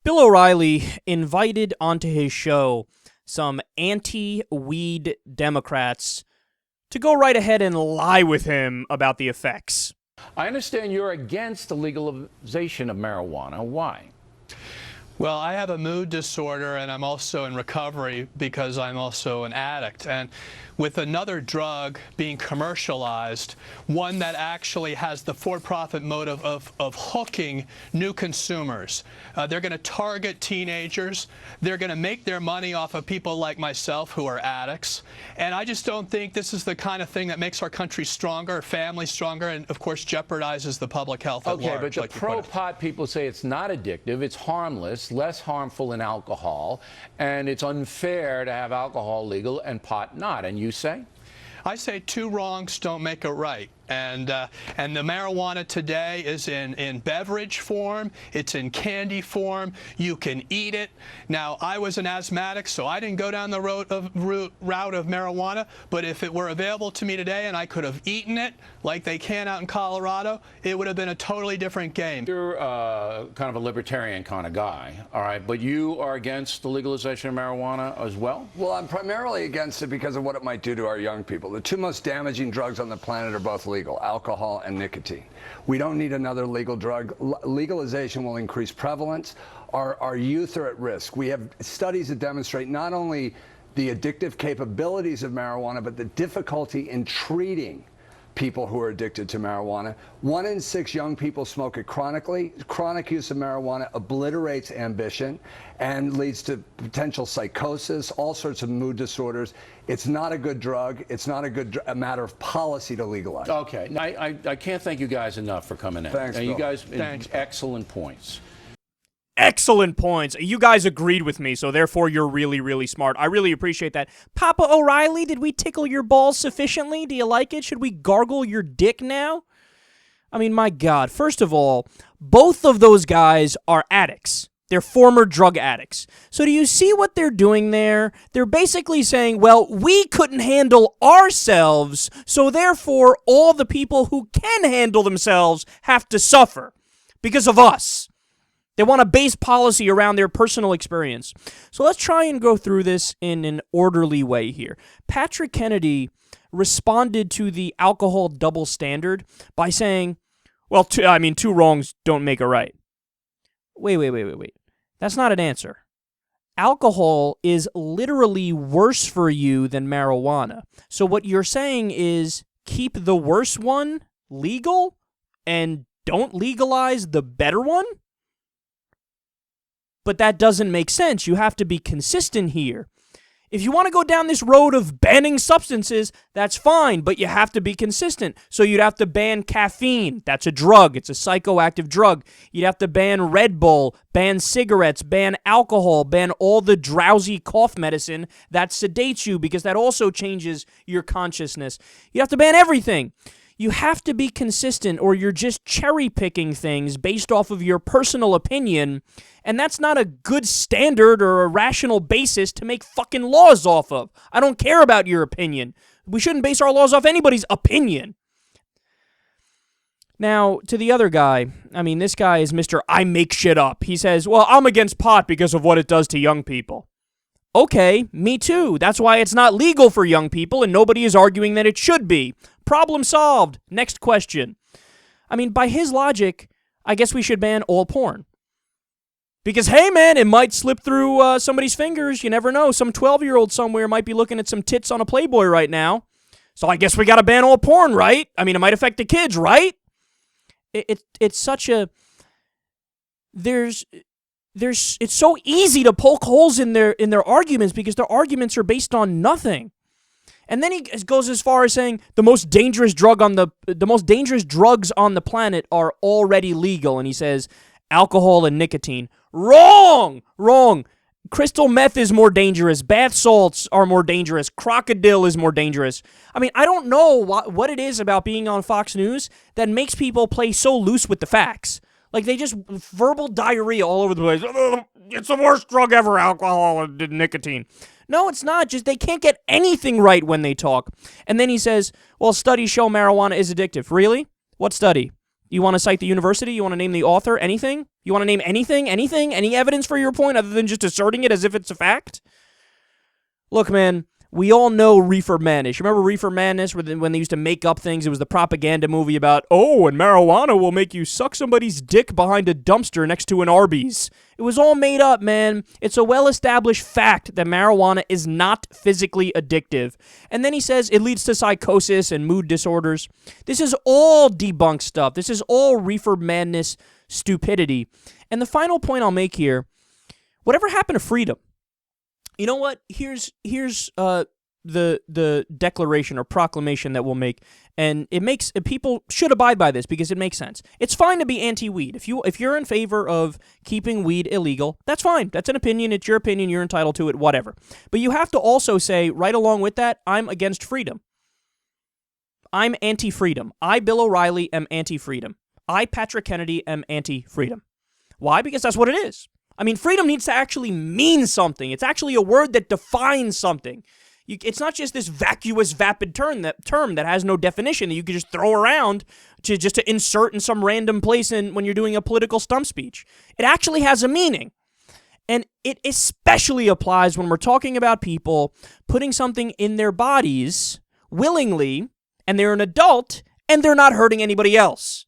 Bill O'Reilly invited onto his show some anti-weed Democrats to go right ahead and lie with him about the effects. I understand you're against the legalization of marijuana. Why? Well, I have a mood disorder, and I'm also in recovery because I'm also an addict. And with another drug being commercialized, one that actually has the for-profit motive of hooking new consumers. They're going to target teenagers. They're going to make their money off of people like myself who are addicts. And I just don't think this is the kind of thing that makes our country stronger, family stronger, and, of course, jeopardizes the public health at large. Okay, but the pro-pot people say it's not addictive, it's harmless, less harmful than alcohol, and it's unfair to have alcohol legal and pot not. And you say? I say two wrongs don't make a right. And the marijuana today is in beverage form. It's in candy form. You can eat it. Now, I was an asthmatic, so I didn't go down the route of marijuana. But if it were available to me today and I could have eaten it like they can out in Colorado, it would have been a totally different game. You're kind of a libertarian kind of guy, all right, but you are against the legalization of marijuana as well? Well, I'm primarily against it because of what it might do to our young people. The two most damaging drugs on the planet are both legal, alcohol and nicotine. We don't need another legal drug. Legalization will increase prevalence. Our youth are at risk. We have studies that demonstrate not only the addictive capabilities of marijuana, but the difficulty in treating people who are addicted to marijuana. 1 in 6 young people smoke it chronically. Chronic use of marijuana obliterates ambition and leads to potential psychosis, all sorts of mood disorders. It's not a good drug. It's not a matter of policy to legalize. Okay. I can't thank you guys enough for coming in. Thanks, Bill. You guys, Thanks, excellent points. Excellent points. You guys agreed with me, so therefore you're really, really smart. I really appreciate that. Papa O'Reilly, did we tickle your balls sufficiently? Do you like it? Should we gargle your dick now? I mean, my God. First of all, both of those guys are addicts. They're former drug addicts. So do you see what they're doing there? They're basically saying, well, we couldn't handle ourselves, so therefore all the people who can handle themselves have to suffer because of us. They want to base policy around their personal experience. So let's try and go through this in an orderly way here. Patrick Kennedy responded to the alcohol double standard by saying, well, two wrongs don't make a right. Wait. That's not an answer. Alcohol is literally worse for you than marijuana. So what you're saying is keep the worse one legal and don't legalize the better one? But that doesn't make sense. You have to be consistent here. If you want to go down this road of banning substances, that's fine, but you have to be consistent. So you'd have to ban caffeine. That's a drug. It's a psychoactive drug. You'd have to ban Red Bull, ban cigarettes, ban alcohol, ban all the drowsy cough medicine that sedates you because that also changes your consciousness. You have to ban everything. You have to be consistent or you're just cherry-picking things based off of your personal opinion, and that's not a good standard or a rational basis to make fucking laws off of. I don't care about your opinion. We shouldn't base our laws off anybody's opinion. Now, to the other guy, I mean, this guy is Mr. I make shit up. He says, well, I'm against pot because of what it does to young people. Okay, me too. That's why it's not legal for young people, and nobody is arguing that it should be. Problem solved. Next question. I mean, by his logic, I guess we should ban all porn. Because, hey, man, it might slip through somebody's fingers. You never know. Some 12-year-old somewhere might be looking at some tits on a Playboy right now. So I guess we got to ban all porn, right? I mean, it might affect the kids, right? It's such a... It's so easy to poke holes in their arguments because their arguments are based on nothing. And then he goes as far as saying the most dangerous drugs on the planet are already legal, and he says alcohol and nicotine. Wrong. Crystal meth is more dangerous. Bath salts are more dangerous. Crocodile is more dangerous. I mean, I don't know what it is about being on Fox News that makes people play so loose with the facts. Like, they just verbal diarrhea all over the place. It's the worst drug ever, alcohol and nicotine. No, it's not. Just they can't get anything right when they talk. And then he says, well, studies show marijuana is addictive. Really? What study? You want to cite the university? You want to name the author? Anything? You want to name anything? Any evidence for your point other than just asserting it as if it's a fact? Look, man, we all know Reefer Madness. You remember Reefer Madness when they used to make up things? It was the propaganda movie about, oh, and marijuana will make you suck somebody's dick behind a dumpster next to an Arby's. It was all made up, man. It's a well-established fact that marijuana is not physically addictive. And then he says it leads to psychosis and mood disorders. This is all debunked stuff. This is all Reefer Madness stupidity. And the final point I'll make here, whatever happened to freedom? You know what? Here's the declaration or proclamation that we'll make, and it makes people should abide by this because it makes sense. It's fine to be anti-weed. If you're in favor of keeping weed illegal, that's fine. That's an opinion. It's your opinion. You're entitled to it. Whatever. But you have to also say right along with that, I'm against freedom. I'm anti-freedom. I, Bill O'Reilly, am anti-freedom. I, Patrick Kennedy, am anti-freedom. Why? Because that's what it is. I mean, freedom needs to actually mean something. It's actually a word that defines something. It's not just this vacuous, vapid term that has no definition that you can just throw around to insert in some random place when you're doing a political stump speech. It actually has a meaning. And it especially applies when we're talking about people putting something in their bodies willingly, and they're an adult, and they're not hurting anybody else.